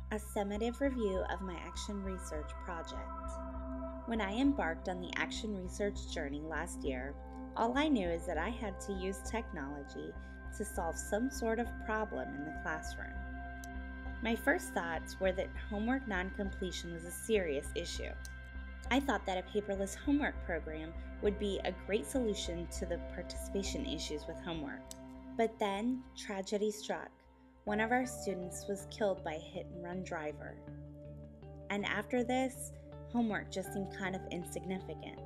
A summative review of my action research project. When I embarked on the action research journey last year, all I knew is that I had to use technology to solve some sort of problem in the classroom. My first thoughts were that homework non-completion was a serious issue. I thought that a paperless homework program would be a great solution to the participation issues with homework. But then, tragedy struck. One of our students was killed by a hit-and-run driver. And after this, homework just seemed kind of insignificant.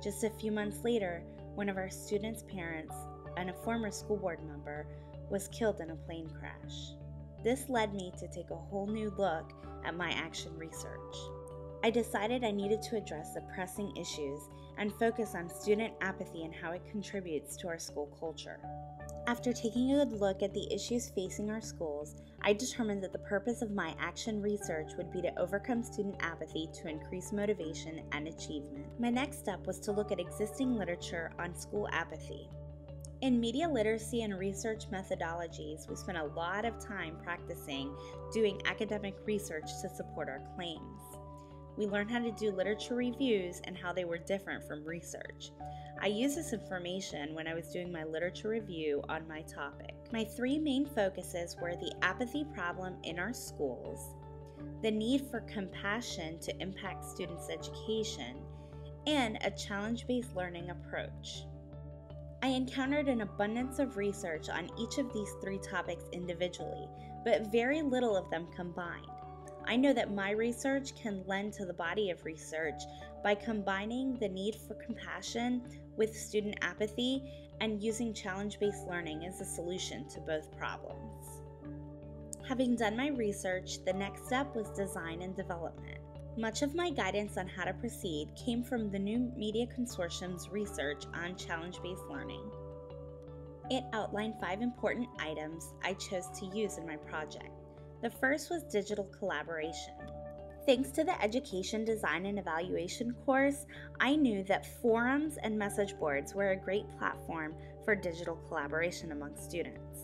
Just a few months later, one of our students' parents and a former school board member was killed in a plane crash. This led me to take a whole new look at my action research. I decided I needed to address the pressing issues and focus on student apathy and how it contributes to our school culture. After taking a good look at the issues facing our schools, I determined that the purpose of my action research would be to overcome student apathy to increase motivation and achievement. My next step was to look at existing literature on school apathy. In media literacy and research methodologies, we spent a lot of time practicing doing academic research to support our claims. We learned how to do literature reviews and how they were different from research. I used this information when I was doing my literature review on my topic. My three main focuses were the apathy problem in our schools, the need for compassion to impact students' education, and a challenge-based learning approach. I encountered an abundance of research on each of these three topics individually, but very little of them combined. I know that my research can lend to the body of research by combining the need for compassion with student apathy and using challenge-based learning as a solution to both problems. Having done my research, the next step was design and development. Much of my guidance on how to proceed came from the New Media Consortium's research on challenge-based learning. It outlined 5 important items I chose to use in my project. The first was digital collaboration. Thanks to the Education Design and Evaluation course, I knew that forums and message boards were a great platform for digital collaboration among students.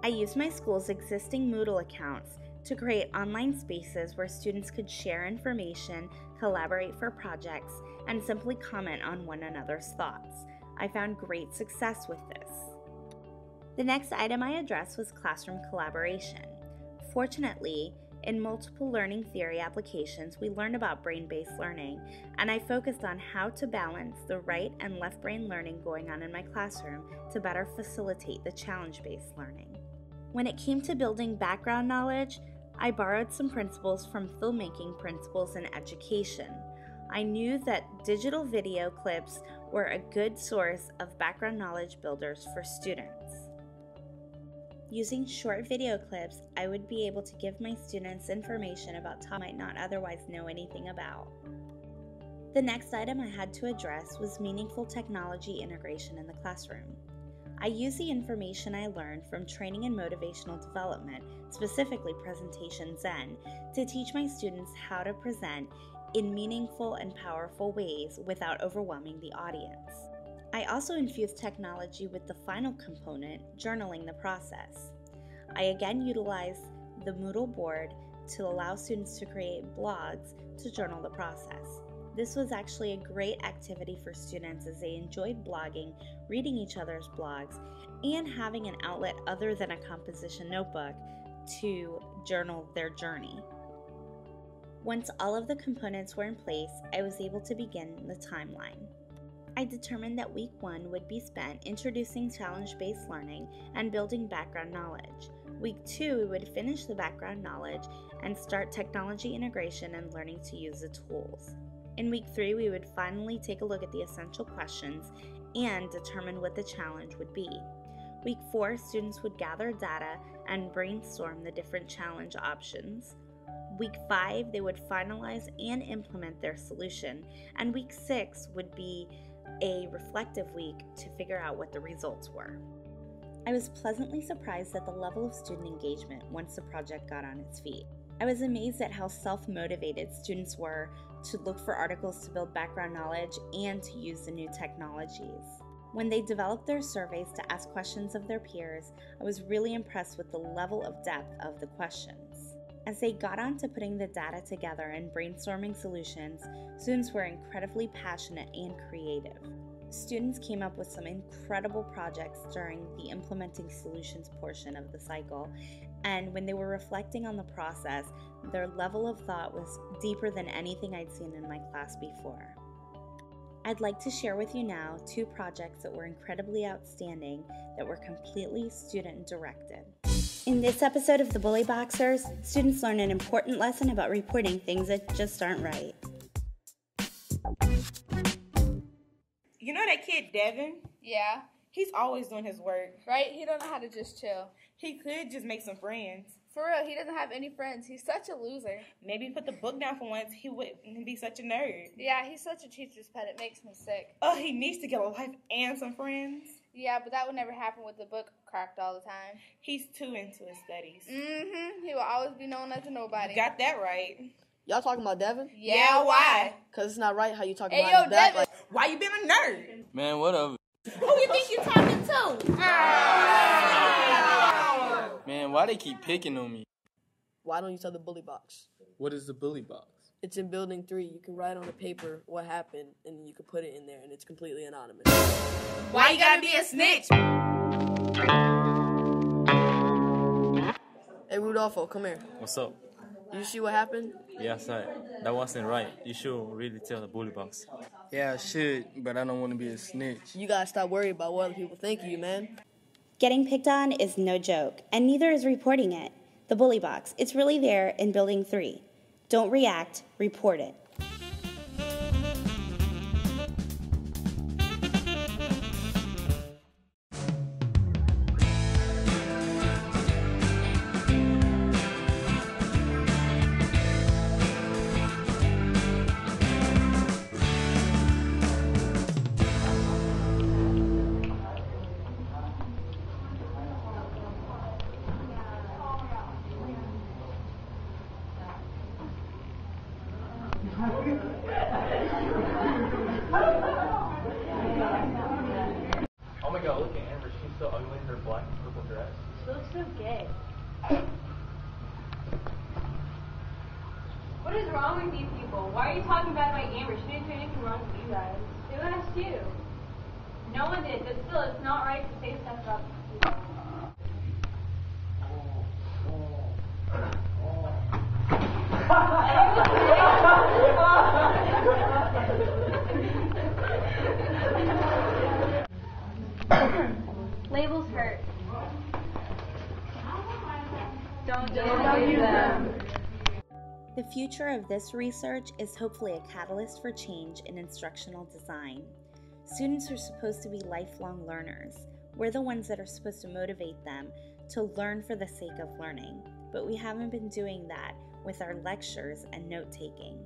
I used my school's existing Moodle accounts to create online spaces where students could share information, collaborate for projects, and simply comment on one another's thoughts. I found great success with this. The next item I addressed was classroom collaboration. Fortunately, in multiple learning theory applications, we learned about brain-based learning, and I focused on how to balance the right and left brain learning going on in my classroom to better facilitate the challenge-based learning. When it came to building background knowledge, I borrowed some principles from filmmaking principles in education. I knew that digital video clips were a good source of background knowledge builders for students. Using short video clips, I would be able to give my students information about topics I might not otherwise know anything about. The next item I had to address was meaningful technology integration in the classroom. I used the information I learned from training in motivational development, specifically Presentation Zen, to teach my students how to present in meaningful and powerful ways without overwhelming the audience. I also infused technology with the final component, journaling the process. I again utilized the Moodle board to allow students to create blogs to journal the process. This was actually a great activity for students as they enjoyed blogging, reading each other's blogs, and having an outlet other than a composition notebook to journal their journey. Once all of the components were in place, I was able to begin the timeline. I determined that week 1 would be spent introducing challenge-based learning and building background knowledge. Week 2, we would finish the background knowledge and start technology integration and learning to use the tools. In week 3, we would finally take a look at the essential questions and determine what the challenge would be. Week 4, students would gather data and brainstorm the different challenge options. Week 5, they would finalize and implement their solution, and week 6 would be a reflective week to figure out what the results were. I was pleasantly surprised at the level of student engagement once the project got on its feet. I was amazed at how self-motivated students were to look for articles to build background knowledge and to use the new technologies. When they developed their surveys to ask questions of their peers, I was really impressed with the level of depth of the questions. As they got on to putting the data together and brainstorming solutions, students were incredibly passionate and creative. Students came up with some incredible projects during the implementing solutions portion of the cycle, and when they were reflecting on the process, their level of thought was deeper than anything I'd seen in my class before. I'd like to share with you now 2 projects that were incredibly outstanding that were completely student-directed. In this episode of the Bully Boxers, students learn an important lesson about reporting things that just aren't right. You know that kid Devin? Yeah. He's always doing his work. Right? He don't know how to just chill. He could just make some friends. For real, he doesn't have any friends. He's such a loser. Maybe put the book down for once. He wouldn't be such a nerd. Yeah, he's such a teacher's pet. It makes me sick. Oh, he needs to get a life and some friends. Yeah, but that would never happen with the book cracked all the time. He's too into his studies. He will always be known as a nobody. You got that right. Y'all talking about Devin? Yeah, why? Cause it's not right how you talking Hey, about yo, his back. Devin. Why you being a nerd? Man, whatever. Who you think you're talking to? Man, why they keep picking on me? Why don't you tell the bully box? What is the bully box? It's in building 3. You can write on a paper what happened, and you can put it in there, and it's completely anonymous. Why you gotta be a snitch? Hey, Rudolfo, come here. What's up? You see what happened? Yeah, sorry. That wasn't right. You should really tell the bully box. Yeah, I should, but I don't want to be a snitch. You gotta stop worrying about what other people think of you, man. Getting picked on is no joke, and neither is reporting it. The Bully Box, it's really there in Building 3. Don't react, report it. Oh my god, look at Amber. She's so ugly in her black and purple dress. She looks so gay. What is wrong with these people? Why are you talking bad about Amber? She didn't do anything wrong with you guys. Who asked you? No one did, but still, it's not right to say stuff about people. Labels hurt. Don't use them. The future of this research is hopefully a catalyst for change in instructional design. Students are supposed to be lifelong learners. We're the ones that are supposed to motivate them to learn for the sake of learning, but we haven't been doing that with our lectures and note-taking.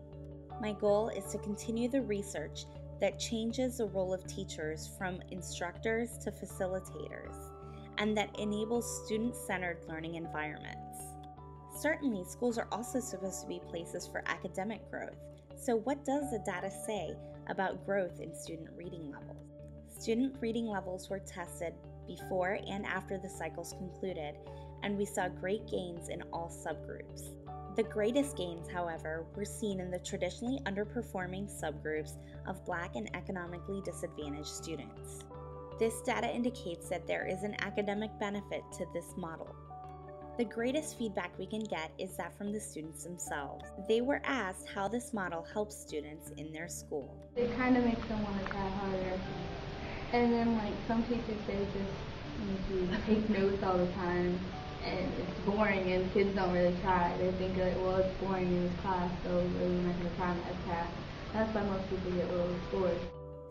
My goal is to continue the research that changes the role of teachers from instructors to facilitators, and that enables student-centered learning environments. Certainly, schools are also supposed to be places for academic growth. So what does the data say about growth in student reading levels? Student reading levels were tested before and after the cycles concluded, and we saw great gains in all subgroups. The greatest gains, however, were seen in the traditionally underperforming subgroups of Black and economically disadvantaged students. This data indicates that there is an academic benefit to this model. The greatest feedback we can get is that from the students themselves. They were asked how this model helps students in their school. It kind of makes them want to try harder. And then some teachers, they just need to take notes all the time. And it's boring and kids don't really try. They think well, it's boring in this class, so really we're not going to try in that class. That's why most people get low scores.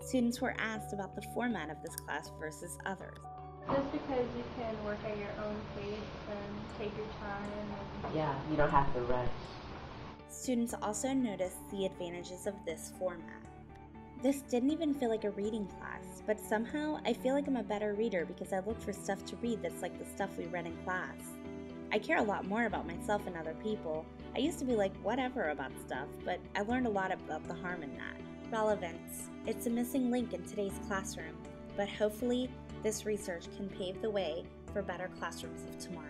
Students were asked about the format of this class versus others. Just because you can work at your own pace and take your time. Yeah, you don't have to rush. Students also noticed the advantages of this format. This didn't even feel like a reading class, but somehow I feel like I'm a better reader because I look for stuff to read that's like the stuff we read in class. I care a lot more about myself and other people. I used to be like whatever about stuff, but I learned a lot about the harm in that. Relevance. It's a missing link in today's classroom, but hopefully this research can pave the way for better classrooms of tomorrow.